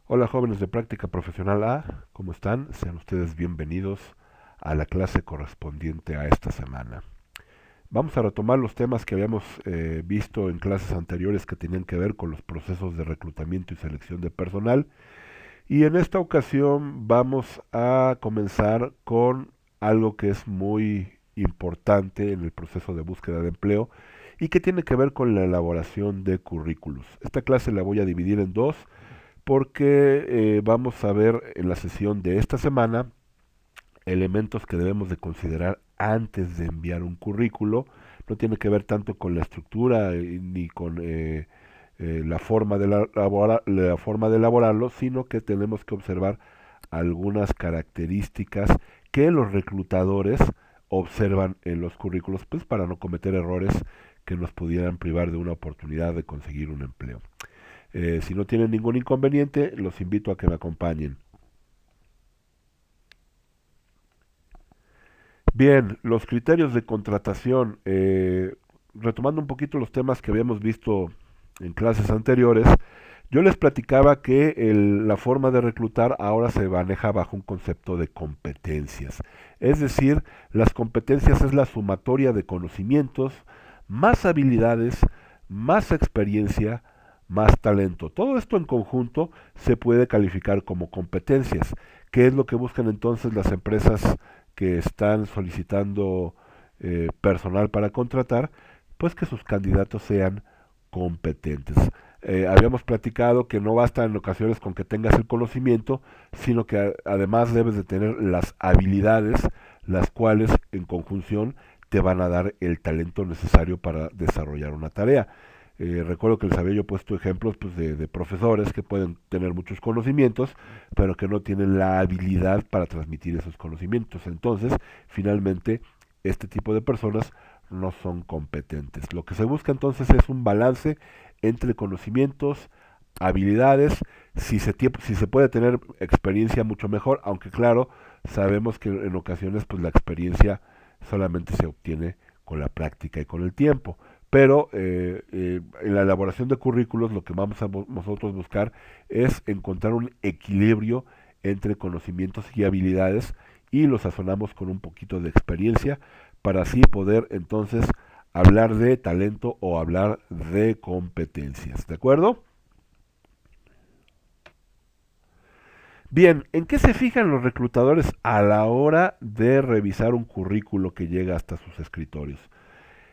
Hola jóvenes de práctica profesional A, ¿cómo están? Sean ustedes bienvenidos a la clase correspondiente a esta semana. Vamos a retomar los temas que habíamos visto en clases anteriores que tenían que ver con los procesos de reclutamiento y selección de personal. Y en esta ocasión vamos a comenzar con algo que es muy importante en el proceso de búsqueda de empleo y que tiene que ver con la elaboración de currículos. Esta clase la voy a dividir en dos porque vamos a ver en la sesión de esta semana elementos que debemos de considerar antes de enviar un currículo. No tiene que ver tanto con la estructura ni con la forma de la forma de elaborarlo, sino que tenemos que observar algunas características que los reclutadores observan en los currículos, pues para no cometer errores que nos pudieran privar de una oportunidad de conseguir un empleo. Si no tienen ningún inconveniente, los invito a que me acompañen. Bien, los criterios de contratación. Retomando un poquito los temas que habíamos visto en clases anteriores, yo les platicaba que la forma de reclutar ahora se maneja bajo un concepto de competencias. Es decir, las competencias es la sumatoria de conocimientos, más habilidades, más experiencia, más talento. Todo esto en conjunto se puede calificar como competencias. ¿Qué es lo que buscan entonces las empresas que están solicitando personal para contratar? Pues que sus candidatos sean competentes. Habíamos platicado que no basta en ocasiones con que tengas el conocimiento, sino que además debes de tener las habilidades, las cuales en conjunción te van a dar el talento necesario para desarrollar una tarea. Recuerdo que les había yo puesto ejemplos pues, de profesores que pueden tener muchos conocimientos, pero que no tienen la habilidad para transmitir esos conocimientos. Entonces, finalmente, este tipo de personas no son competentes. Lo que se busca entonces es un balance entre conocimientos, habilidades, si se puede tener experiencia mucho mejor, aunque claro, sabemos que en ocasiones pues la experiencia solamente se obtiene con la práctica y con el tiempo. Pero en la elaboración de currículos lo que vamos a nosotros buscar es encontrar un equilibrio entre conocimientos y habilidades y los sazonamos con un poquito de experiencia para así poder entonces hablar de talento o hablar de competencias. ¿De acuerdo? Bien, ¿en qué se fijan los reclutadores a la hora de revisar un currículo que llega hasta sus escritorios?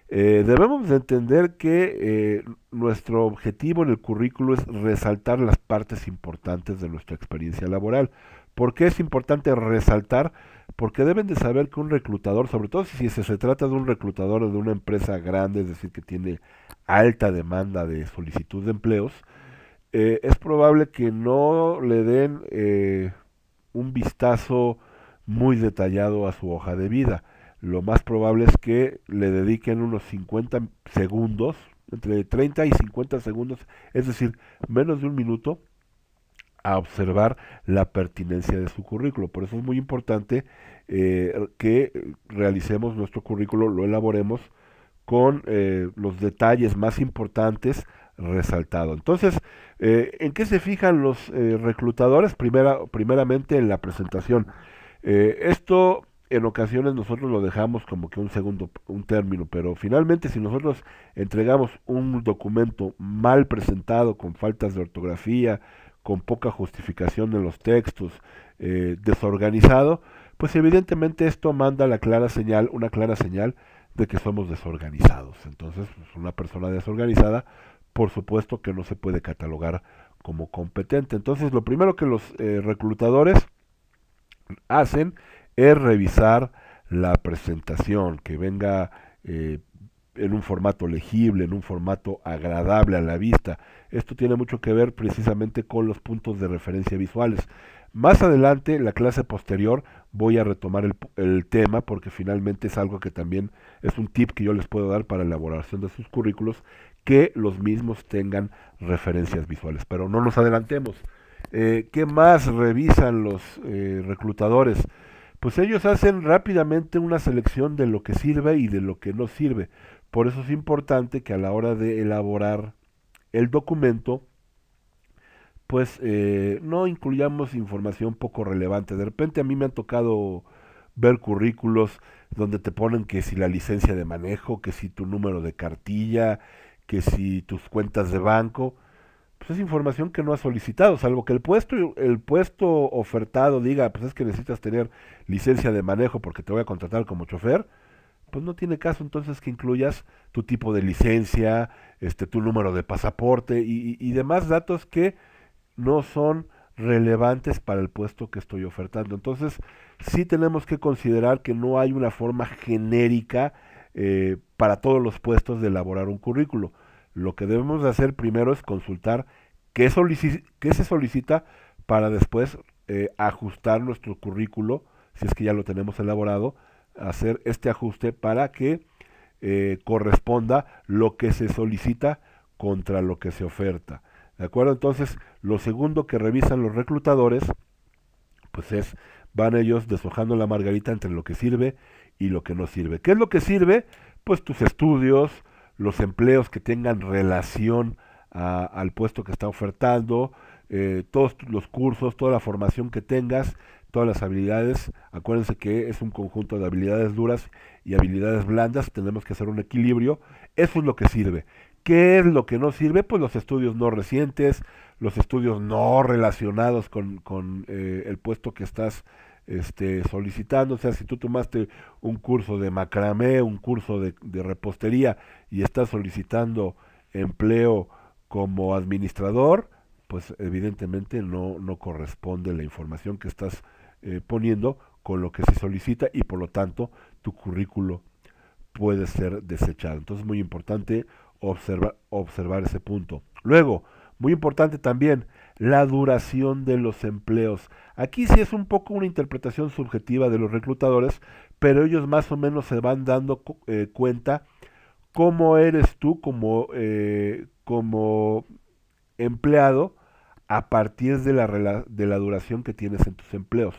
Debemos de entender que nuestro objetivo en el currículo es resaltar las partes importantes de nuestra experiencia laboral. ¿Por qué es importante resaltar? Porque deben de saber que un reclutador, sobre todo si se trata de un reclutador de una empresa grande, es decir, que tiene alta demanda de solicitud de empleos, es probable que no le den un vistazo muy detallado a su hoja de vida. Lo más probable es que le dediquen unos 50 segundos, entre 30 y 50 segundos, es decir, menos de un minuto, a observar la pertinencia de su currículo. Por eso es muy importante que realicemos nuestro currículo, lo elaboremos con los detalles más importantes resaltados. Entonces, ¿en qué se fijan los reclutadores? Primeramente en la presentación. Esto en ocasiones nosotros lo dejamos como que un segundo, un término, pero finalmente si nosotros entregamos un documento mal presentado, con faltas de ortografía, con poca justificación en los textos, desorganizado, pues evidentemente esto manda la clara señal, una clara señal de que somos desorganizados. Entonces, pues, una persona desorganizada, por supuesto que no se puede catalogar como competente. Entonces, lo primero que los reclutadores hacen es revisar la presentación, que venga en un formato legible, en un formato agradable a la vista. Esto tiene mucho que ver precisamente con los puntos de referencia visuales. Más adelante, en la clase posterior, voy a retomar el tema porque finalmente es algo que también es un tip que yo les puedo dar para la elaboración de sus currículos, que los mismos tengan referencias visuales. Pero no nos adelantemos. ¿Qué más revisan los reclutadores? Pues ellos hacen rápidamente una selección de lo que sirve y de lo que no sirve. Por eso es importante que a la hora de elaborar el documento, pues no incluyamos información poco relevante. De repente a mí me han tocado ver currículos donde te ponen que si la licencia de manejo, que si tu número de cartilla, que si tus cuentas de banco, pues es información que no has solicitado, salvo que el puesto ofertado diga, pues es que necesitas tener licencia de manejo porque te voy a contratar como chofer, pues no tiene caso entonces que incluyas tu tipo de licencia, tu número de pasaporte y demás datos que no son relevantes para el puesto que estoy ofertando. Entonces, sí tenemos que considerar que no hay una forma genérica para todos los puestos de elaborar un currículo. Lo que debemos de hacer primero es consultar qué se solicita para después ajustar nuestro currículo, si es que ya lo tenemos elaborado, hacer este ajuste para que corresponda lo que se solicita contra lo que se oferta. ¿De acuerdo? Entonces, lo segundo que revisan los reclutadores, pues van ellos deshojando la margarita entre lo que sirve y lo que no sirve. ¿Qué es lo que sirve? Pues tus estudios, los empleos que tengan relación al puesto que está ofertando, todos los cursos, toda la formación que tengas, todas las habilidades. Acuérdense que es un conjunto de habilidades duras y habilidades blandas, tenemos que hacer un equilibrio. Eso es lo que sirve. ¿Qué es lo que no sirve? Pues los estudios no recientes, los estudios no relacionados con el puesto que estás solicitando. O sea, si tú tomaste un curso de macramé, un curso de repostería y estás solicitando empleo como administrador, pues evidentemente no corresponde la información que estás poniendo con lo que se solicita y por lo tanto tu currículo puede ser desechado. Entonces es muy importante observar ese punto. Luego, muy importante también, la duración de los empleos. Aquí sí es un poco una interpretación subjetiva de los reclutadores, pero ellos más o menos se van dando cuenta cómo eres tú como empleado a partir de la duración que tienes en tus empleos.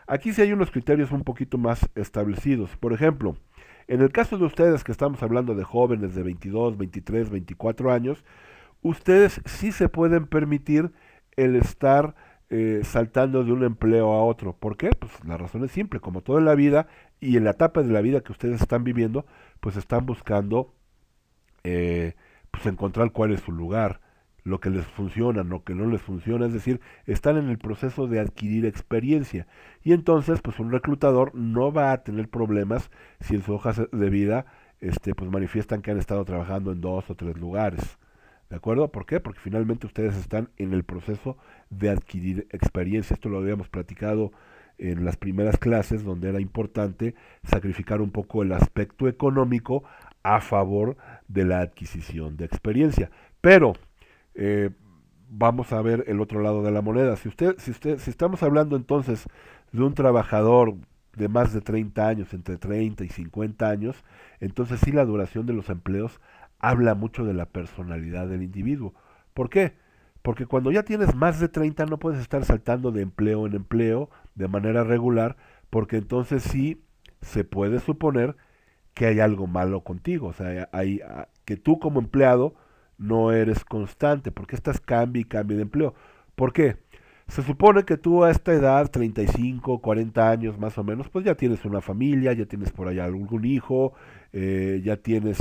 Aquí sí hay unos criterios un poquito más establecidos. Por ejemplo, en el caso de ustedes que estamos hablando de jóvenes de 22, 23, 24 años, ustedes sí se pueden permitir el estar saltando de un empleo a otro. ¿Por qué? Pues la razón es simple, como toda la vida y en la etapa de la vida que ustedes están viviendo, pues están buscando eh, pues encontrar cuál es su lugar, lo que les funciona, lo que no les funciona, es decir, están en el proceso de adquirir experiencia. Y entonces, pues un reclutador no va a tener problemas si en su hoja de vida pues manifiestan que han estado trabajando en 2 o 3 lugares. ¿De acuerdo? ¿Por qué? Porque finalmente ustedes están en el proceso de adquirir experiencia. Esto lo habíamos platicado en las primeras clases, donde era importante sacrificar un poco el aspecto económico a favor de la adquisición de experiencia. Pero eh, vamos a ver el otro lado de la moneda. Si estamos hablando entonces de un trabajador de más de 30 años, entre 30 y 50 años, entonces sí la duración de los empleos habla mucho de la personalidad del individuo. ¿Por qué? Porque cuando ya tienes más de 30 no puedes estar saltando de empleo en empleo de manera regular, porque entonces sí se puede suponer que hay algo malo contigo, o sea, que tú como empleado no eres constante, porque estás cambia y cambia de empleo. ¿Por qué? Se supone que tú a esta edad, 35, 40 años más o menos, pues ya tienes una familia, ya tienes por allá algún hijo, ya tienes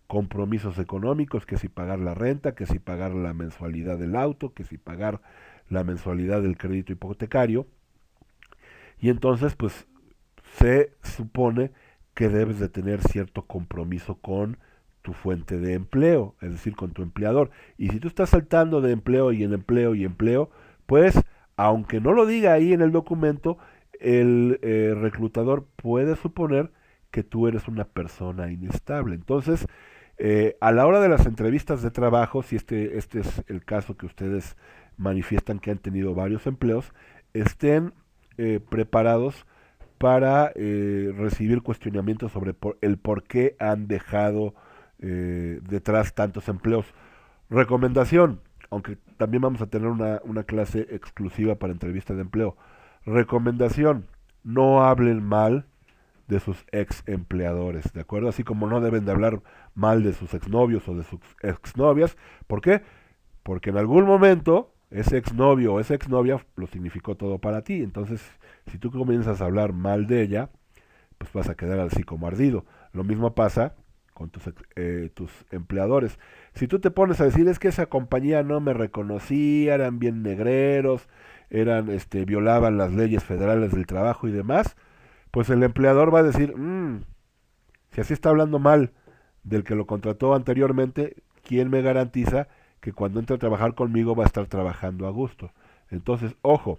compromisos económicos, que si pagar la renta, que si pagar la mensualidad del auto, que si pagar la mensualidad del crédito hipotecario, y entonces pues se supone que debes de tener cierto compromiso con tu fuente de empleo, es decir, con tu empleador. Y si tú estás saltando de empleo y en empleo y empleo, pues, aunque no lo diga ahí en el documento, el reclutador puede suponer que tú eres una persona inestable. Entonces, a la hora de las entrevistas de trabajo, si este es el caso que ustedes manifiestan que han tenido varios empleos, estén preparados para recibir cuestionamientos sobre el por qué han dejado detrás tantos empleos. Recomendación, aunque también vamos a tener una clase exclusiva para entrevistas de empleo. Recomendación, no hablen mal de sus ex empleadores, ¿de acuerdo? Así como no deben de hablar mal de sus exnovios o de sus exnovias. ¿Por qué? Porque en algún momento ese exnovio o esa exnovia lo significó todo para ti. Entonces, si tú comienzas a hablar mal de ella, pues vas a quedar así como ardido. Lo mismo pasa con tus empleadores. Si tú te pones a decir, es que esa compañía no me reconocía, eran bien negreros, violaban las leyes federales del trabajo y demás, pues el empleador va a decir, si así está hablando mal del que lo contrató anteriormente, ¿quién me garantiza que cuando entre a trabajar conmigo va a estar trabajando a gusto? Entonces, ojo,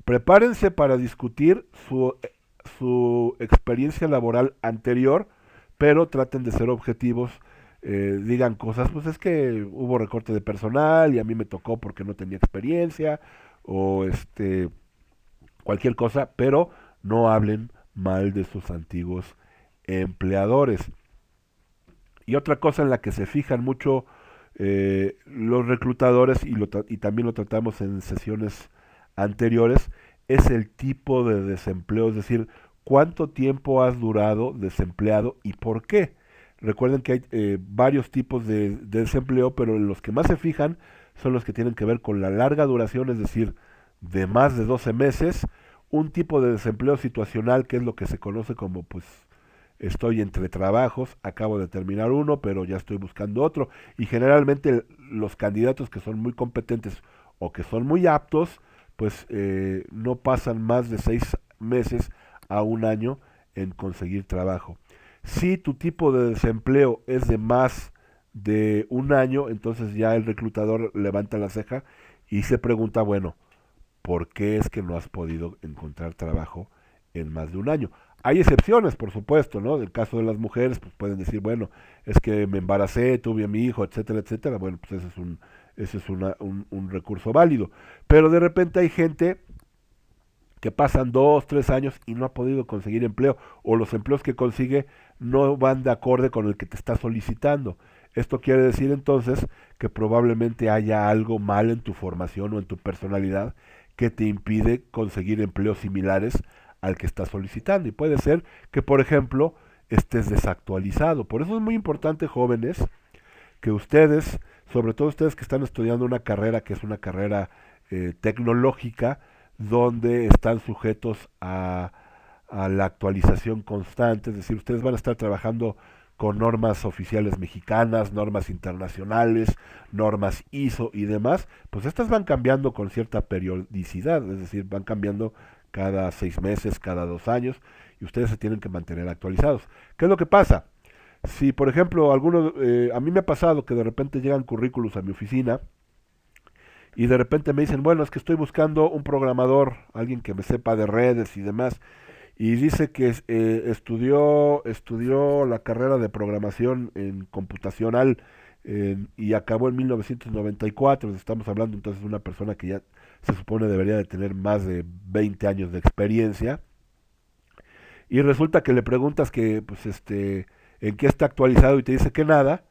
prepárense para discutir su experiencia laboral anterior, pero traten de ser objetivos. Digan cosas, pues es que hubo recorte de personal y a mí me tocó porque no tenía experiencia, o cualquier cosa, pero no hablen mal de sus antiguos empleadores. Y otra cosa en la que se fijan mucho los reclutadores, y también lo tratamos en sesiones anteriores, es el tipo de desempleo, es decir, cuánto tiempo has durado desempleado y por qué. Recuerden que hay varios tipos de desempleo, pero los que más se fijan son los que tienen que ver con la larga duración, es decir, de más de 12 meses, un tipo de desempleo situacional que es lo que se conoce como pues estoy entre trabajos, acabo de terminar uno, pero ya estoy buscando otro. Y generalmente los candidatos que son muy competentes o que son muy aptos, pues no pasan más de 6 meses a un año en conseguir trabajo. Si tu tipo de desempleo es de más de un año, entonces ya el reclutador levanta la ceja y se pregunta, bueno, ¿por qué es que no has podido encontrar trabajo en más de un año? Hay excepciones, por supuesto, ¿no? Del caso de las mujeres, pues pueden decir, bueno, es que me embaracé, tuve a mi hijo, etcétera, etcétera. Bueno, pues ese es un recurso válido. Pero de repente hay gente que pasan 2, 3 años y no ha podido conseguir empleo, o los empleos que consigue no van de acorde con el que te está solicitando. Esto quiere decir entonces que probablemente haya algo mal en tu formación o en tu personalidad que te impide conseguir empleos similares al que estás solicitando. Y puede ser que, por ejemplo, estés desactualizado. Por eso es muy importante, jóvenes, que ustedes, sobre todo ustedes que están estudiando una carrera que es una carrera tecnológica, donde están sujetos a la actualización constante, es decir, ustedes van a estar trabajando con normas oficiales mexicanas, normas internacionales, normas ISO y demás, pues estas van cambiando con cierta periodicidad, es decir, van cambiando cada 6 meses, cada 2 años, y ustedes se tienen que mantener actualizados. ¿Qué es lo que pasa? Si, por ejemplo, a mí me ha pasado que de repente llegan currículos a mi oficina y de repente me dicen, bueno, es que estoy buscando un programador, alguien que me sepa de redes y demás, y dice que estudió la carrera de programación en computacional y acabó en 1994. Estamos hablando entonces de una persona que ya se supone debería de tener más de 20 años de experiencia, y resulta que le preguntas que, pues, en qué está actualizado y te dice que nada,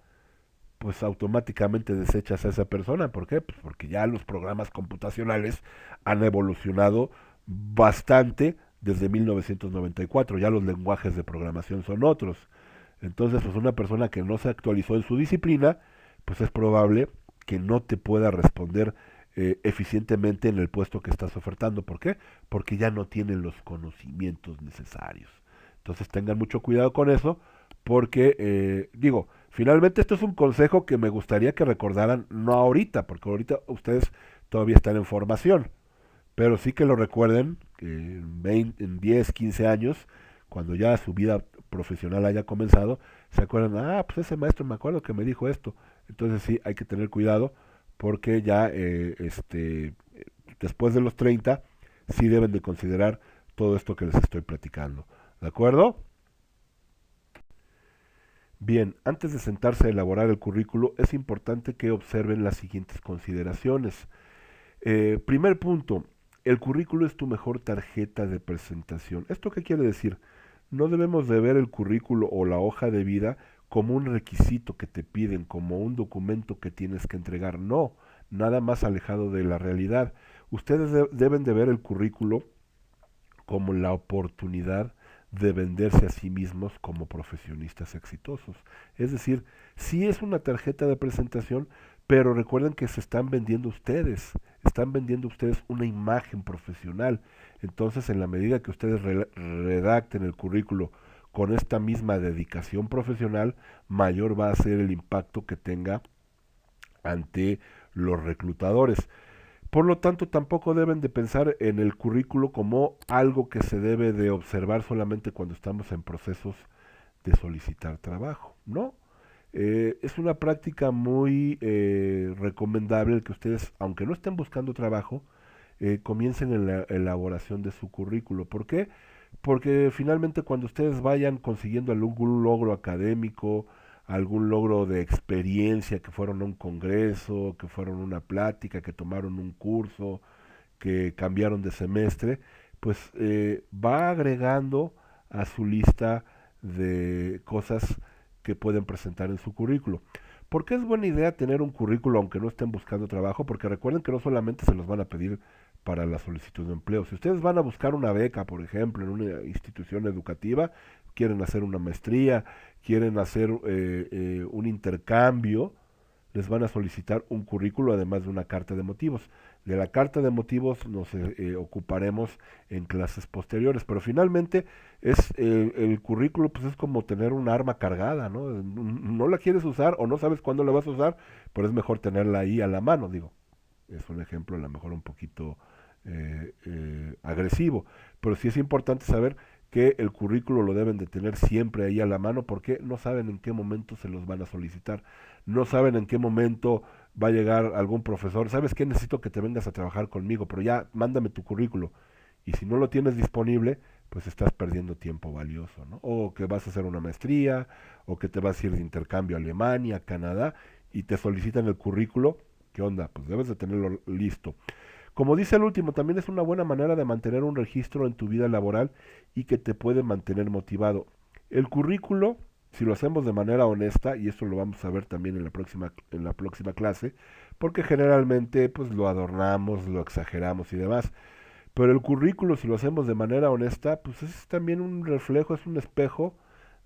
pues automáticamente desechas a esa persona. ¿Por qué? Pues porque ya los programas computacionales han evolucionado bastante desde 1994, ya los lenguajes de programación son otros. Entonces, pues una persona que no se actualizó en su disciplina, pues es probable que no te pueda responder eficientemente en el puesto que estás ofertando. ¿Por qué? Porque ya no tienen los conocimientos necesarios. Entonces tengan mucho cuidado con eso, porque, finalmente esto es un consejo que me gustaría que recordaran, no ahorita, porque ahorita ustedes todavía están en formación, pero sí que lo recuerden que en 10, 15 años, cuando ya su vida profesional haya comenzado, se acuerdan, pues ese maestro me acuerdo que me dijo esto. Entonces sí, hay que tener cuidado porque ya después de los 30 sí deben de considerar todo esto que les estoy platicando. ¿De acuerdo? Bien, antes de sentarse a elaborar el currículo, es importante que observen las siguientes consideraciones. Primer punto, el currículo es tu mejor tarjeta de presentación. ¿Esto qué quiere decir? No debemos de ver el currículo o la hoja de vida como un requisito que te piden, como un documento que tienes que entregar. No, nada más alejado de la realidad. Ustedes deben de ver el currículo como la oportunidad de venderse a sí mismos como profesionistas exitosos. Es decir, sí es una tarjeta de presentación, pero recuerden que se están vendiendo ustedes una imagen profesional. Entonces, en la medida que ustedes redacten el currículo con esta misma dedicación profesional, mayor va a ser el impacto que tenga ante los reclutadores. Por lo tanto, tampoco deben de pensar en el currículo como algo que se debe de observar solamente cuando estamos en procesos de solicitar trabajo, ¿no? Es una práctica muy recomendable el que ustedes, aunque no estén buscando trabajo, comiencen en la elaboración de su currículo. ¿Por qué? Porque finalmente cuando ustedes vayan consiguiendo algún logro académico, algún logro de experiencia, que fueron a un congreso, que fueron a una plática, que tomaron un curso, que cambiaron de semestre, pues va agregando a su lista de cosas que pueden presentar en su currículo. ¿Por qué es buena idea tener un currículo aunque no estén buscando trabajo? Porque recuerden que no solamente se los van a pedir para la solicitud de empleo. Si ustedes van a buscar una beca, por ejemplo, en una institución educativa, quieren hacer una maestría, quieren hacer un intercambio, les van a solicitar un currículo además de una carta de motivos. De la carta de motivos nos ocuparemos en clases posteriores, pero finalmente el currículo pues es como tener un arma cargada, ¿no? No la quieres usar o no sabes cuándo la vas a usar, pero es mejor tenerla ahí a la mano, digo. Es un ejemplo a lo mejor un poquito agresivo, pero sí es importante saber que el currículo lo deben de tener siempre ahí a la mano porque no saben en qué momento se los van a solicitar, no saben en qué momento va a llegar algún profesor, ¿sabes qué? Necesito que te vengas a trabajar conmigo, pero ya mándame tu currículo. Y si no lo tienes disponible, pues estás perdiendo tiempo valioso, ¿no? O que vas a hacer una maestría, o que te vas a ir de intercambio a Alemania, Canadá, y te solicitan el currículo. ¿Qué onda? Pues debes de tenerlo listo. Como dice el último, también es una buena manera de mantener un registro en tu vida laboral y que te puede mantener motivado. El currículo, si lo hacemos de manera honesta, y esto lo vamos a ver también en la próxima clase, porque generalmente pues lo adornamos, lo exageramos y demás. Pero el currículo, si lo hacemos de manera honesta, pues es también un reflejo, es un espejo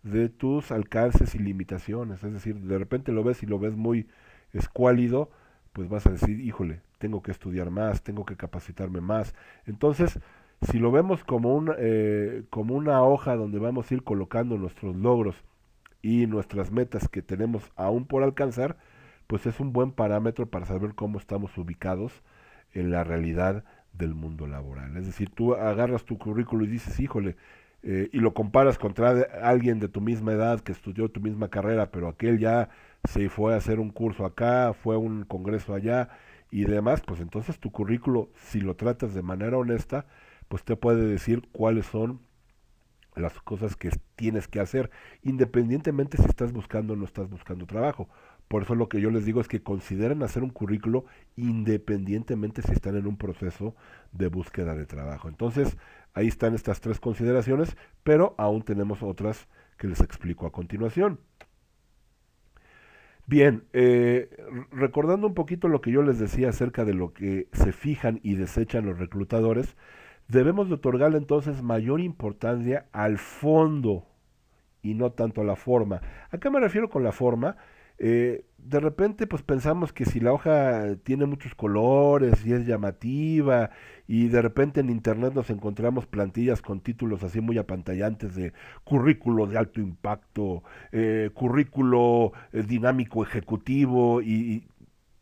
de tus alcances y limitaciones. Es decir, de repente lo ves y lo ves muy escuálido, pues vas a decir, híjole, tengo que estudiar más, tengo que capacitarme más. Entonces, si lo vemos como una hoja donde vamos a ir colocando nuestros logros y nuestras metas que tenemos aún por alcanzar, pues es un buen parámetro para saber cómo estamos ubicados en la realidad del mundo laboral. Es decir, tú agarras tu currículo y dices, híjole, y lo comparas contra alguien de tu misma edad que estudió tu misma carrera, pero aquel ya se fue a hacer un curso acá, fue a un congreso allá y demás, pues entonces tu currículo, si lo tratas de manera honesta, pues te puede decir cuáles son las cosas que tienes que hacer, independientemente si estás buscando o no estás buscando trabajo. Por eso lo que yo les digo es que consideren hacer un currículo independientemente si están en un proceso de búsqueda de trabajo. Entonces, ahí están estas tres consideraciones, pero aún tenemos otras que les explico a continuación. Bien, recordando un poquito lo que yo les decía acerca de lo que se fijan y desechan los reclutadores, debemos de otorgarle entonces mayor importancia al fondo y no tanto a la forma. ¿A qué me refiero con la forma? De repente pues pensamos que si la hoja tiene muchos colores y es llamativa y de repente en internet nos encontramos plantillas con títulos así muy apantallantes de currículo de alto impacto, currículo dinámico ejecutivo y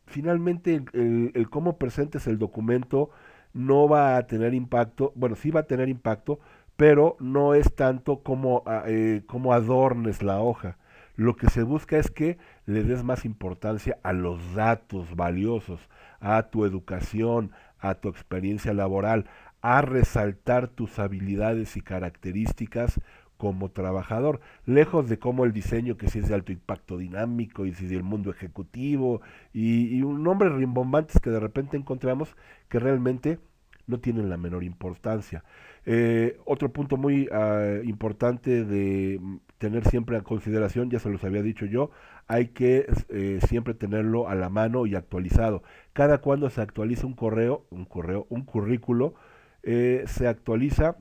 finalmente el cómo presentes el documento no va a tener impacto, bueno, sí va a tener impacto, pero no es tanto como adornes la hoja. Lo que se busca es que le des más importancia a los datos valiosos, a tu educación, a tu experiencia laboral, a resaltar tus habilidades y características como trabajador, lejos de cómo el diseño, que si es de alto impacto dinámico y si del mundo ejecutivo y un nombre rimbombantes que de repente encontramos que realmente no tienen la menor importancia. Otro punto muy importante de tener siempre en consideración, ya se los había dicho yo, hay que siempre tenerlo a la mano y actualizado. Cada cuando se actualiza un currículo, se actualiza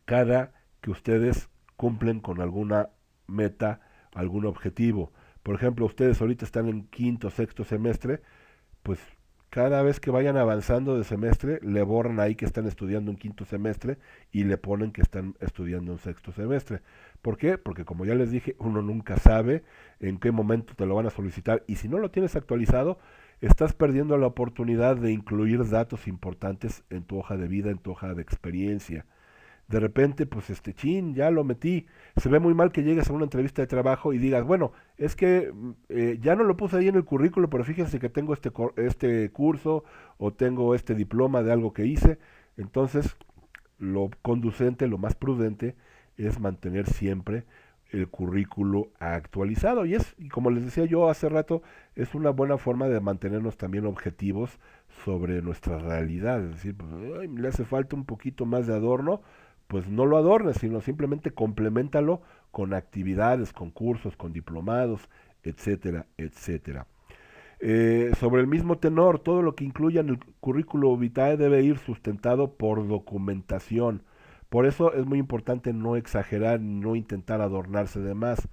cada que ustedes cumplen con alguna meta, algún objetivo. Por ejemplo, ustedes ahorita están en quinto, sexto semestre, pues cada vez que vayan avanzando de semestre, le borran ahí que están estudiando un quinto semestre y le ponen que están estudiando un sexto semestre. ¿Por qué? Porque como ya les dije, uno nunca sabe en qué momento te lo van a solicitar y si no lo tienes actualizado, estás perdiendo la oportunidad de incluir datos importantes en tu hoja de vida, en tu hoja de experiencia. De repente, pues chin, ya lo metí. Se ve muy mal que llegues a una entrevista de trabajo y digas, bueno, es que ya no lo puse ahí en el currículo, pero fíjense que tengo este curso o tengo este diploma de algo que hice. Entonces, lo conducente, lo más prudente es mantener siempre el currículo actualizado. Y como les decía yo hace rato, es una buena forma de mantenernos también objetivos sobre nuestra realidad. Es decir, pues, ay, le hace falta un poquito más de adorno, pues no lo adornes, sino simplemente complementalo con actividades, con cursos, con diplomados, etcétera, etcétera. Sobre el mismo tenor, todo lo que incluya en el currículo vitae debe ir sustentado por documentación. Por eso es muy importante no exagerar, no intentar adornarse de más.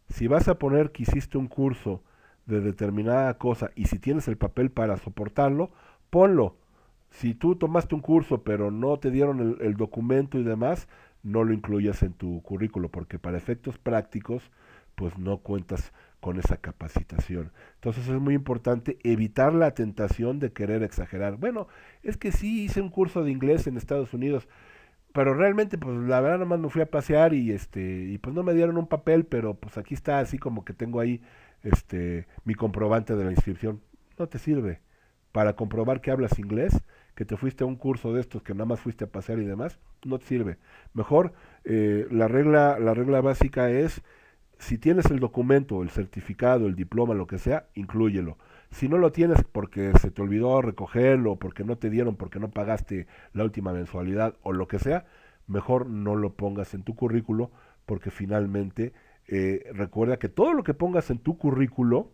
Si vas a poner que hiciste un curso de determinada cosa y si tienes el papel para soportarlo, ponlo. Si tú tomaste un curso pero no te dieron el documento y demás, no lo incluyas en tu currículo porque para efectos prácticos pues no cuentas con esa capacitación. Entonces es muy importante evitar la tentación de querer exagerar. Bueno, es que sí hice un curso de inglés en Estados Unidos, pero realmente pues la verdad nomás me fui a pasear y pues no me dieron un papel, pero pues aquí está así como que tengo ahí mi comprobante de la inscripción. No te sirve para comprobar que hablas inglés, que te fuiste a un curso de estos que nada más fuiste a pasear y demás, no te sirve. Mejor la regla básica es si tienes el documento, el certificado, el diploma, lo que sea, inclúyelo. Si no lo tienes porque se te olvidó recogerlo, porque no te dieron, porque no pagaste la última mensualidad o lo que sea, mejor no lo pongas en tu currículo porque finalmente recuerda que todo lo que pongas en tu currículo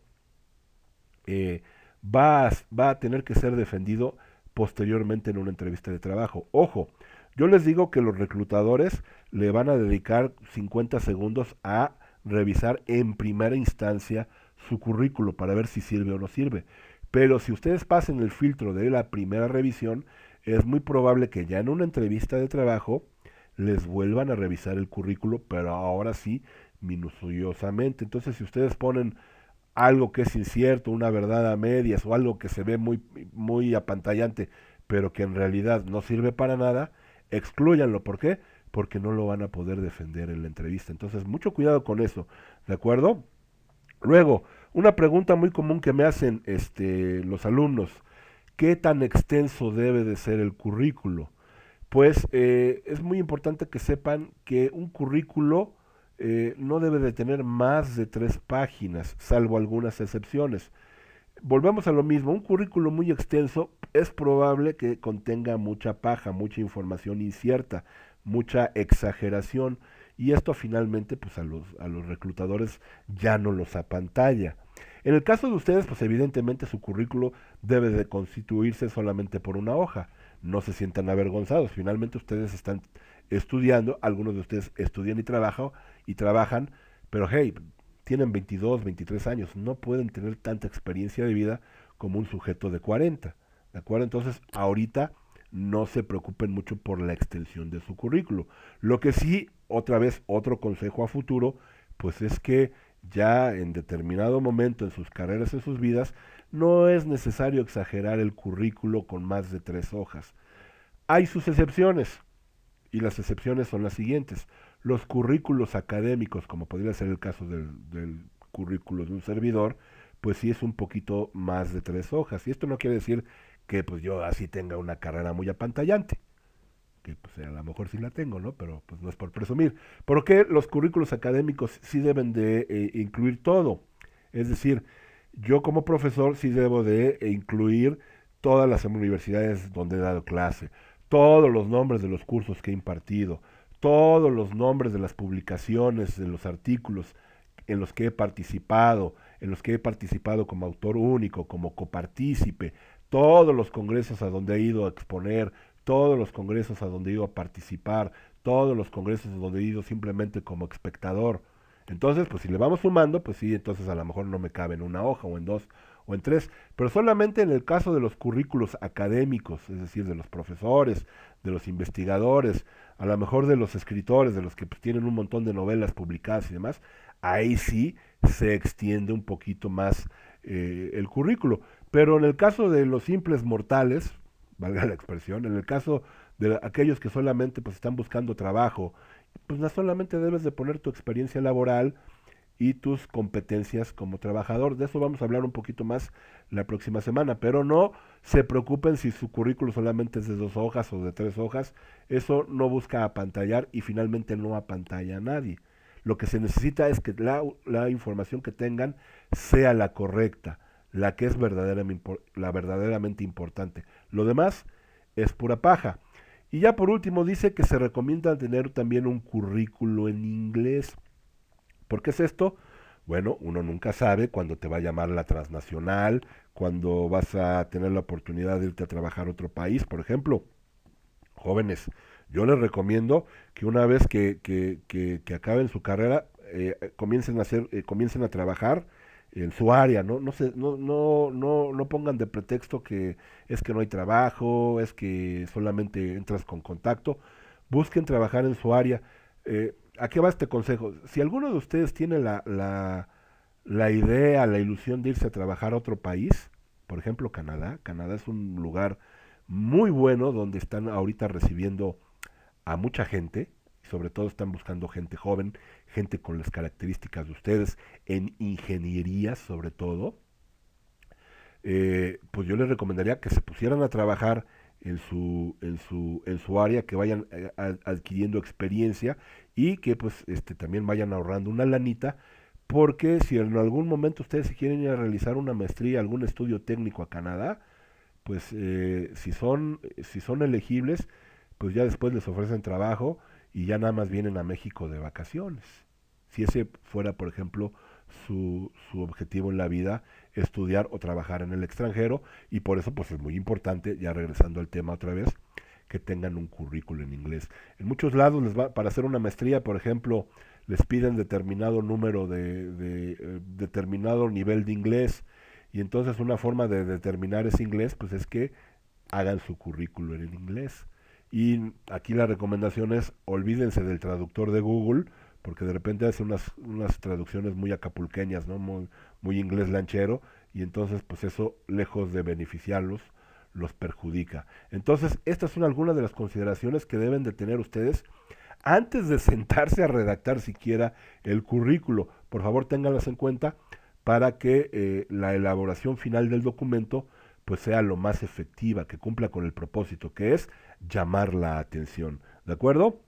va a tener que ser defendido posteriormente en una entrevista de trabajo. Ojo, yo les digo que los reclutadores le van a dedicar 50 segundos a revisar en primera instancia su currículo para ver si sirve o no sirve. Pero si ustedes pasen el filtro de la primera revisión, es muy probable que ya en una entrevista de trabajo les vuelvan a revisar el currículo, pero ahora sí minuciosamente. Entonces, si ustedes ponen algo que es incierto, una verdad a medias o algo que se ve muy, muy apantallante, pero que en realidad no sirve para nada, excluyanlo. ¿Por qué? Porque no lo van a poder defender en la entrevista. Entonces, mucho cuidado con eso, ¿de acuerdo? Luego, una pregunta muy común que me hacen los alumnos, ¿qué tan extenso debe de ser el currículo? Pues es muy importante que sepan que un currículo no debe de tener más de 3 páginas, salvo algunas excepciones. Volvemos a lo mismo, un currículo muy extenso es probable que contenga mucha paja, mucha información incierta, mucha exageración, y esto finalmente pues a los reclutadores ya no los apantalla. En el caso de ustedes, pues evidentemente su currículo debe de constituirse solamente por una hoja. No se sientan avergonzados, finalmente ustedes están estudiando, algunos de ustedes estudian y trabajan, pero hey, tienen 22, 23 años, no pueden tener tanta experiencia de vida como un sujeto de 40, ¿de acuerdo? Entonces, ahorita no se preocupen mucho por la extensión de su currículo. Lo que sí, otra vez, otro consejo a futuro, pues es que ya en determinado momento en sus carreras, en sus vidas, no es necesario exagerar el currículo con más de 3 hojas. Hay sus excepciones, y las excepciones son las siguientes. Los currículos académicos, como podría ser el caso del currículo de un servidor, pues sí es un poquito más de 3 hojas. Y esto no quiere decir que pues yo así tenga una carrera muy apantallante, que pues a lo mejor sí la tengo, ¿no? Pero pues no es por presumir. Porque los currículos académicos sí deben de incluir todo. Es decir, yo como profesor sí debo de incluir todas las universidades donde he dado clase, todos los nombres de los cursos que he impartido, todos los nombres de las publicaciones, de los artículos en los que he participado, como autor único, como copartícipe, todos los congresos a donde he ido a exponer, todos los congresos a donde he ido a participar, todos los congresos a donde he ido simplemente como espectador. Entonces, pues si le vamos sumando, pues sí, entonces a lo mejor no me cabe en una hoja o en dos o en tres, pero solamente en el caso de los currículos académicos, es decir, de los profesores, de los investigadores, a lo mejor de los escritores, de los que pues, tienen un montón de novelas publicadas y demás, ahí sí se extiende un poquito más el currículo. Pero en el caso de los simples mortales, valga la expresión, en el caso de aquellos que solamente pues están buscando trabajo, pues no solamente debes de poner tu experiencia laboral y tus competencias como trabajador. De eso vamos a hablar un poquito más la próxima semana, pero no se preocupen si su currículo solamente es de 2 hojas o de 3 hojas. Eso no busca apantallar y finalmente no apantalla a nadie. Lo que se necesita es que la información que tengan sea la correcta, la que es la verdaderamente importante. Lo demás es pura paja. Y ya por último dice que se recomienda tener también un currículo en inglés. ¿Por qué es esto? Bueno, uno nunca sabe cuándo te va a llamar la transnacional, cuando vas a tener la oportunidad de irte a trabajar a otro país, por ejemplo. Jóvenes, yo les recomiendo que una vez que acaben su carrera, comiencen a trabajar en su área, ¿no? No pongan de pretexto que es que no hay trabajo, es que solamente entras con contacto. Busquen trabajar en su área. ¿A qué va este consejo? Si alguno de ustedes tiene la idea, la ilusión de irse a trabajar a otro país, por ejemplo Canadá, Canadá es un lugar muy bueno donde están ahorita recibiendo a mucha gente, sobre todo están buscando gente joven, gente con las características de ustedes, en ingeniería sobre todo, pues yo les recomendaría que se pusieran a trabajar en su área, que vayan adquiriendo experiencia y que pues también vayan ahorrando una lanita, porque si en algún momento ustedes se quieren ir a realizar una maestría, algún estudio técnico a Canadá, pues si son elegibles, pues ya después les ofrecen trabajo y ya nada más vienen a México de vacaciones. Si ese fuera, por ejemplo, su objetivo en la vida, estudiar o trabajar en el extranjero, y por eso pues es muy importante, ya regresando al tema otra vez, que tengan un currículo en inglés. En muchos lados para hacer una maestría, por ejemplo, les piden determinado número determinado nivel de inglés, y entonces una forma de determinar ese inglés pues es que hagan su currículo en inglés. Y aquí la recomendación es olvídense del traductor de Google, porque de repente hace unas traducciones muy acapulqueñas, ¿no? Muy inglés lanchero, y entonces pues eso, lejos de beneficiarlos, los perjudica. Entonces, estas son algunas de las consideraciones que deben de tener ustedes antes de sentarse a redactar siquiera el currículo. Por favor, ténganlas en cuenta para que la elaboración final del documento pues sea lo más efectiva, que cumpla con el propósito, que es llamar la atención. ¿De acuerdo?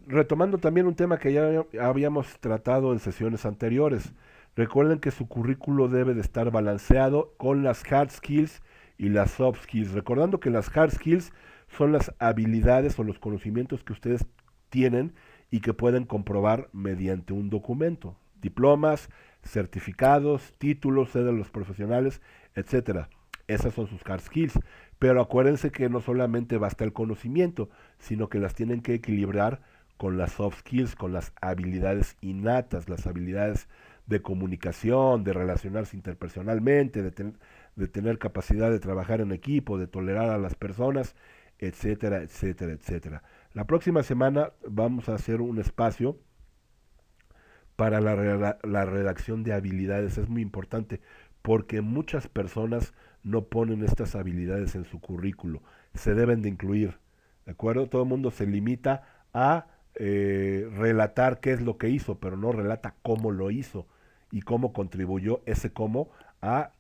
Retomando también un tema que ya habíamos tratado en sesiones anteriores, recuerden que su currículo debe de estar balanceado con las hard skills y las soft skills, recordando que las hard skills son las habilidades o los conocimientos que ustedes tienen y que pueden comprobar mediante un documento, diplomas, certificados, títulos, cédulas profesionales, etcétera. Esas son sus hard skills. Pero acuérdense que no solamente basta el conocimiento, sino que las tienen que equilibrar con las soft skills, con las habilidades innatas, las habilidades de comunicación, de relacionarse interpersonalmente, de tener capacidad de trabajar en equipo, de tolerar a las personas, etcétera, etcétera, etcétera. La próxima semana vamos a hacer un espacio para la redacción de habilidades. Es muy importante porque muchas personas no ponen estas habilidades en su currículo. Se deben de incluir, ¿de acuerdo? Todo el mundo se limita a relatar qué es lo que hizo, pero no relata cómo lo hizo y cómo contribuyó ese cómo a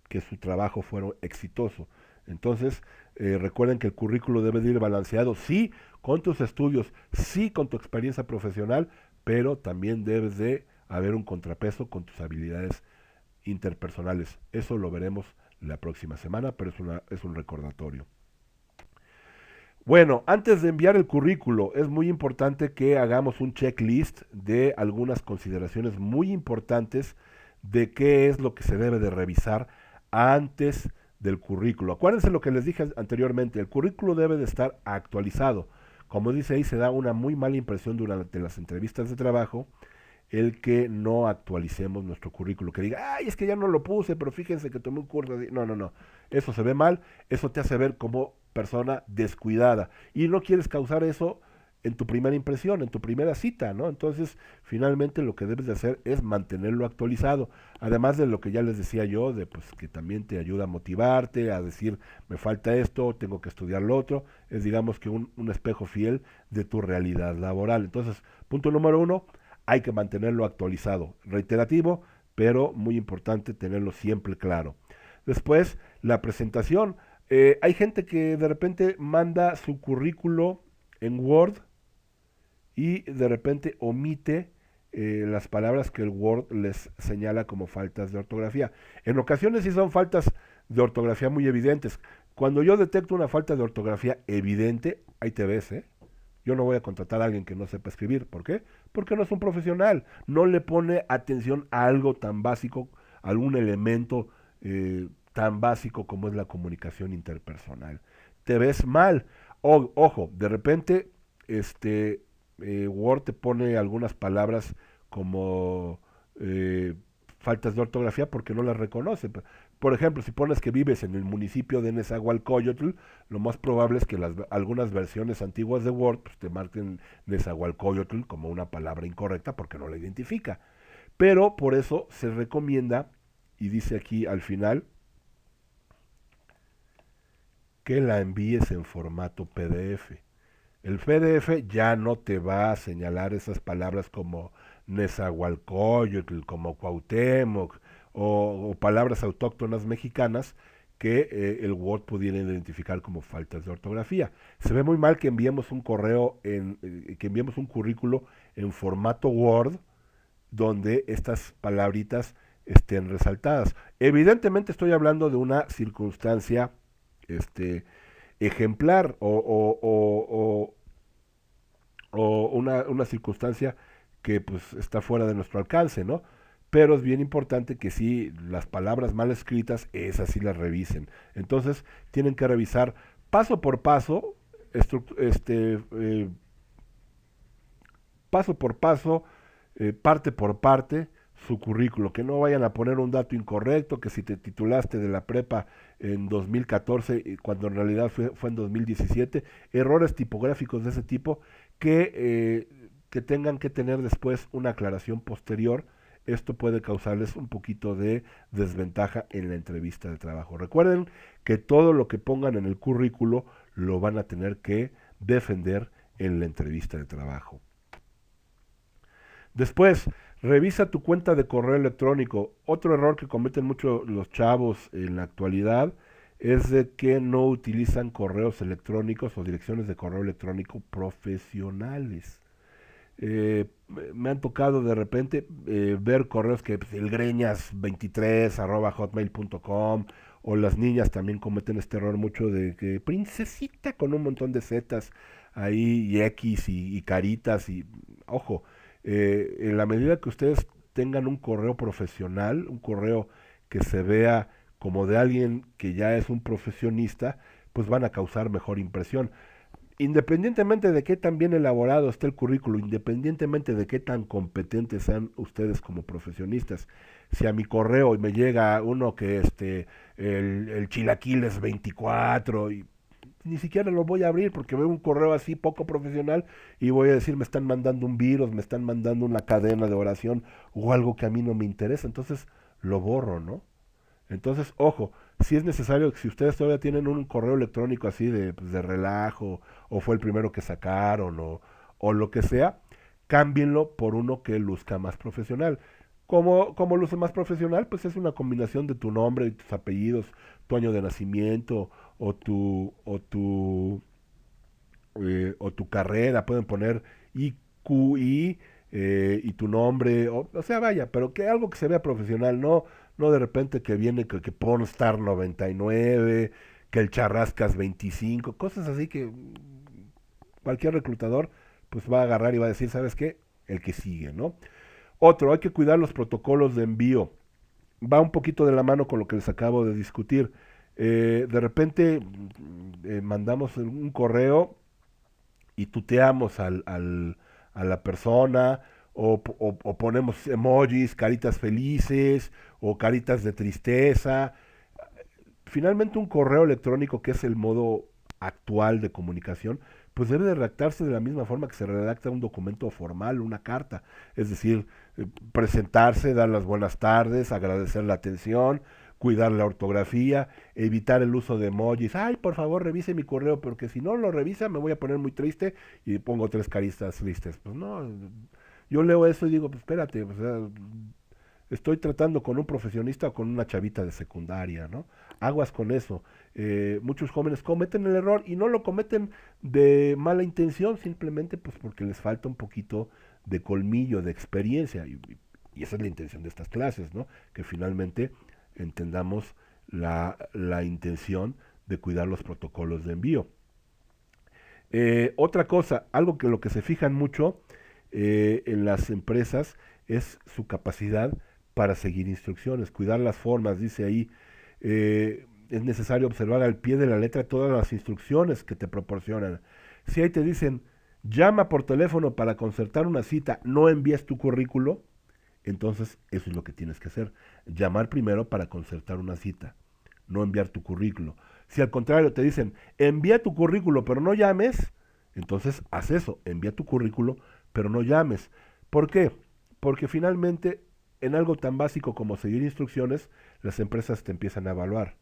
que su trabajo fuera exitoso. Entonces, recuerden que el currículo debe de ir balanceado, sí, con tus estudios, sí, con tu experiencia profesional, pero también debes de haber un contrapeso con tus habilidades interpersonales. Eso lo veremos la próxima semana, pero es un recordatorio. Bueno, antes de enviar el currículo, es muy importante que hagamos un checklist de algunas consideraciones muy importantes de qué es lo que se debe de revisar antes del currículo. Acuérdense lo que les dije anteriormente, el currículo debe de estar actualizado. Como dice ahí, se da una muy mala impresión durante las entrevistas de trabajo el que no actualicemos nuestro currículo, que diga, ay, es que ya no lo puse, pero fíjense que tomé un curso. No, no, no, eso se ve mal, eso te hace ver como persona descuidada y no quieres causar eso en tu primera impresión, en tu primera cita, ¿no? Entonces, finalmente lo que debes de hacer es mantenerlo actualizado, además de lo que ya les decía yo, de pues que también te ayuda a motivarte, a decir, me falta esto, tengo que estudiar lo otro, es digamos que un espejo fiel de tu realidad laboral. Entonces, punto número uno, hay que mantenerlo actualizado, reiterativo, pero muy importante tenerlo siempre claro. Después, la presentación. Hay gente que de repente manda su currículo en Word y de repente omite las palabras que el Word les señala como faltas de ortografía. En ocasiones sí son faltas de ortografía muy evidentes. Cuando yo detecto una falta de ortografía evidente, ahí te ves, ¿eh? Yo no voy a contratar a alguien que no sepa escribir. ¿Por qué? Porque no es un profesional. No le pone atención a algo tan básico, a algún elemento tan básico como es la comunicación interpersonal. Te ves mal. Ojo, de repente Word te pone algunas palabras como eh, faltas de ortografía porque no las reconoce. Por ejemplo, si pones que vives en el municipio de Nezahualcóyotl, lo más probable es que algunas versiones antiguas de Word pues, te marquen Nezahualcóyotl como una palabra incorrecta porque no la identifica. Pero por eso se recomienda, y dice aquí al final, que la envíes en formato PDF. El PDF ya no te va a señalar esas palabras como Nezahualcóyotl, como Cuauhtémoc o palabras autóctonas mexicanas que el Word pudiera identificar como faltas de ortografía. Se ve muy mal que enviemos un que enviemos un currículo en formato Word donde estas palabritas estén resaltadas. Evidentemente estoy hablando de una circunstancia este, ejemplar o una circunstancia que pues está fuera de nuestro alcance, ¿no? Pero es bien importante que sí, las palabras mal escritas, esas sí las revisen. Entonces, tienen que revisar paso por paso, paso por paso, parte por parte, su currículo, que no vayan a poner un dato incorrecto, que si te titulaste de la prepa en 2014, cuando en realidad fue en 2017, errores tipográficos de ese tipo que tengan que tener después una aclaración posterior. Esto puede causarles un poquito de desventaja en la entrevista de trabajo. Recuerden que todo lo que pongan en el currículo lo van a tener que defender en la entrevista de trabajo. Después, revisa tu cuenta de correo electrónico. Otro error que cometen mucho los chavos en la actualidad es de que no utilizan correos electrónicos o direcciones de correo electrónico profesionales. Me han tocado de repente ver correos que pues, elgreñas23@hotmail.com o las niñas también cometen este error mucho de que princesita con un montón de zetas ahí y X y caritas y ojo, en la medida que ustedes tengan un correo profesional, un correo que se vea como de alguien que ya es un profesionista, pues van a causar mejor impresión. Independientemente de qué tan bien elaborado esté el currículo, independientemente de qué tan competentes sean ustedes como profesionistas, si a mi correo me llega uno que el chilaquiles 24 y ni siquiera lo voy a abrir porque veo un correo así poco profesional y voy a decir me están mandando un virus, me están mandando una cadena de oración o algo que a mí no me interesa, entonces lo borro, ¿no? Entonces, ojo, si es necesario, si ustedes todavía tienen un correo electrónico así pues, de relajo, o fue el primero que sacaron, o lo que sea, cámbienlo por uno que luzca más profesional. ¿Cómo luce más profesional? Pues es una combinación de tu nombre y tus apellidos, tu año de nacimiento, o tu carrera, pueden poner IQI y tu nombre, o sea, vaya, pero que algo que se vea profesional, no de repente que viene que Pornstar 99, que el Charrascas 25, cosas así que cualquier reclutador pues va a agarrar y va a decir, ¿sabes qué? El que sigue, ¿no? Otro, hay que cuidar los protocolos de envío. Va un poquito de la mano con lo que les acabo de discutir. De repente mandamos un correo y tuteamos a la persona, o ponemos emojis, caritas felices, o caritas de tristeza. Finalmente un correo electrónico, que es el modo actual de comunicación, pues debe de redactarse de la misma forma que se redacta un documento formal, una carta. Es decir, presentarse, dar las buenas tardes, agradecer la atención, cuidar la ortografía, evitar el uso de emojis. Ay, por favor, revise mi correo, porque si no lo revisa me voy a poner muy triste y pongo tres caritas tristes. Pues no, yo leo eso y digo, pues espérate, o sea, estoy tratando con un profesionista o con una chavita de secundaria, ¿no? Aguas con eso. Muchos jóvenes cometen el error y no lo cometen de mala intención, simplemente pues porque les falta un poquito de colmillo, de experiencia. Y esa es la intención de estas clases, ¿no? Que finalmente entendamos la intención de cuidar los protocolos de envío. Otra cosa, algo que lo que se fijan mucho en las empresas es su capacidad para seguir instrucciones, cuidar las formas, dice ahí. Es necesario observar al pie de la letra todas las instrucciones que te proporcionan. Si ahí te dicen, llama por teléfono para concertar una cita, no envíes tu currículo, entonces eso es lo que tienes que hacer. Llamar primero para concertar una cita, no enviar tu currículo. Si al contrario te dicen, envía tu currículo pero no llames, entonces haz eso, envía tu currículo pero no llames. ¿Por qué? Porque finalmente en algo tan básico como seguir instrucciones, las empresas te empiezan a evaluar.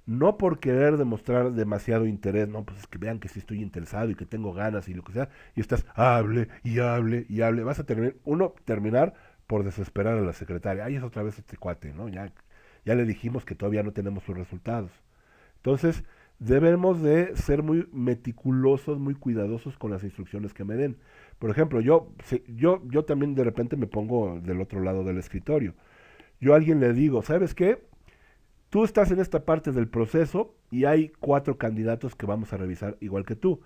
No por querer demostrar demasiado interés, no, pues es que vean que sí estoy interesado y que tengo ganas y lo que sea, y estás hable y hable y hable. Vas a terminar por desesperar a la secretaria. Ay, es otra vez este cuate, ¿no? Ya le dijimos que todavía no tenemos sus resultados. Entonces, debemos de ser muy meticulosos, muy cuidadosos con las instrucciones que me den. Por ejemplo, yo también de repente me pongo del otro lado del escritorio. Yo a alguien le digo, ¿sabes qué? Tú estás en esta parte del proceso y hay 4 candidatos que vamos a revisar igual que tú.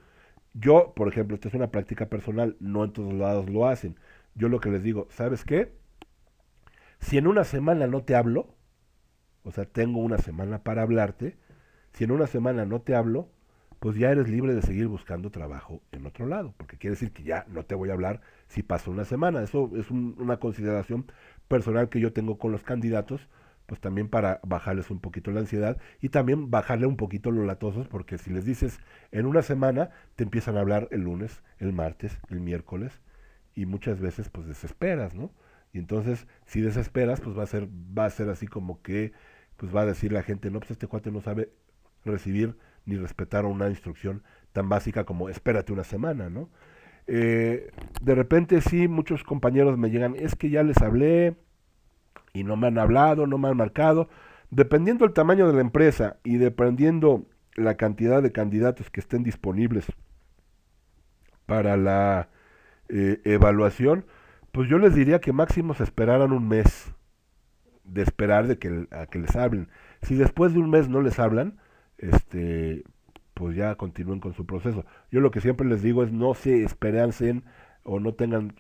Yo, por ejemplo, esta es una práctica personal, no en todos lados lo hacen. Yo lo que les digo, ¿sabes qué? Si en una semana no te hablo, o sea, tengo una semana para hablarte, si en una semana no te hablo, pues ya eres libre de seguir buscando trabajo en otro lado, porque quiere decir que ya no te voy a hablar si pasa una semana. Eso es una consideración personal que yo tengo con los candidatos, pues también para bajarles un poquito la ansiedad y también bajarle un poquito los latosos, porque si les dices en una semana, te empiezan a hablar el lunes, el martes, el miércoles, y muchas veces pues desesperas, ¿no? Y entonces, si desesperas, pues va a ser así como que, pues va a decir la gente, no, pues este cuate no sabe recibir ni respetar una instrucción tan básica como espérate una semana, ¿no? De repente sí, muchos compañeros me llegan, es que ya les hablé y no me han hablado, no me han marcado. Dependiendo el tamaño de la empresa y dependiendo la cantidad de candidatos que estén disponibles para la evaluación, pues yo les diría que máximo se esperaran un mes de esperar a que les hablen. Si después de un mes no les hablan, este, pues ya continúen con su proceso. Yo lo que siempre les digo es no se esperancen o no tengan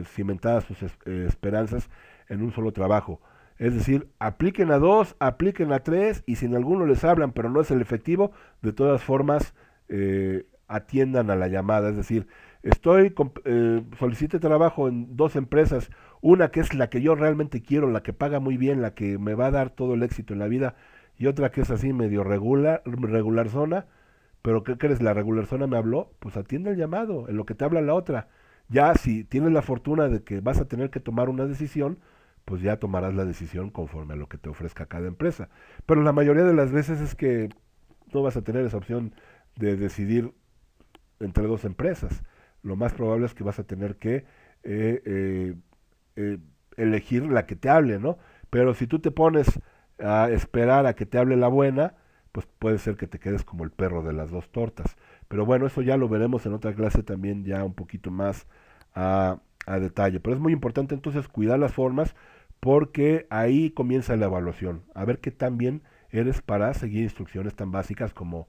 cimentadas sus esperanzas en un solo trabajo. Es decir, apliquen a 2, apliquen a 3 y si en alguno les hablan pero no es el efectivo, de todas formas atiendan a la llamada. Es decir, solicite trabajo en 2 empresas, una que es la que yo realmente quiero, la que paga muy bien, la que me va a dar todo el éxito en la vida, y otra que es así medio regular zona, pero ¿qué crees? La regular zona me habló, pues atiende el llamado, en lo que te habla la otra. Ya si tienes la fortuna de que vas a tener que tomar una decisión, pues ya tomarás la decisión conforme a lo que te ofrezca cada empresa. Pero la mayoría de las veces es que no vas a tener esa opción de decidir entre 2 empresas. Lo más probable es que vas a tener que eh, eh, eh, elegir la que te hable, ¿no? Pero si tú te pones a esperar a que te hable la buena, pues puede ser que te quedes como el perro de las 2 tortas. Pero bueno, eso ya lo veremos en otra clase también ya un poquito más a detalle. Pero es muy importante entonces cuidar las formas porque ahí comienza la evaluación. A ver qué tan bien eres para seguir instrucciones tan básicas como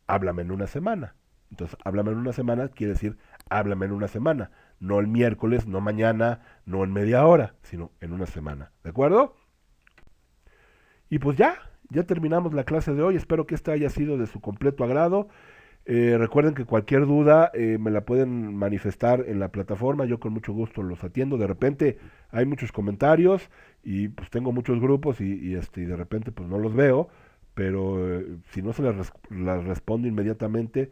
háblame en una semana. Entonces, háblame en una semana quiere decir háblame en una semana. No el miércoles, no mañana, no en media hora, sino en una semana. ¿De acuerdo? Y pues ya terminamos la clase de hoy. Espero que esta haya sido de su completo agrado. Recuerden que cualquier duda me la pueden manifestar en la plataforma, yo con mucho gusto los atiendo. De repente hay muchos comentarios y pues tengo muchos grupos y de repente pues no los veo, pero si no se las respondo inmediatamente,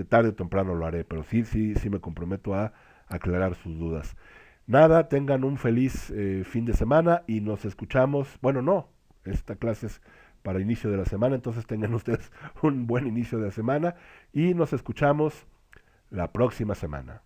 tarde o temprano lo haré, pero sí me comprometo a aclarar sus dudas. Nada, tengan un feliz fin de semana y nos escuchamos. Bueno, no, esta clase es para inicio de la semana, entonces tengan ustedes un buen inicio de la semana y nos escuchamos la próxima semana.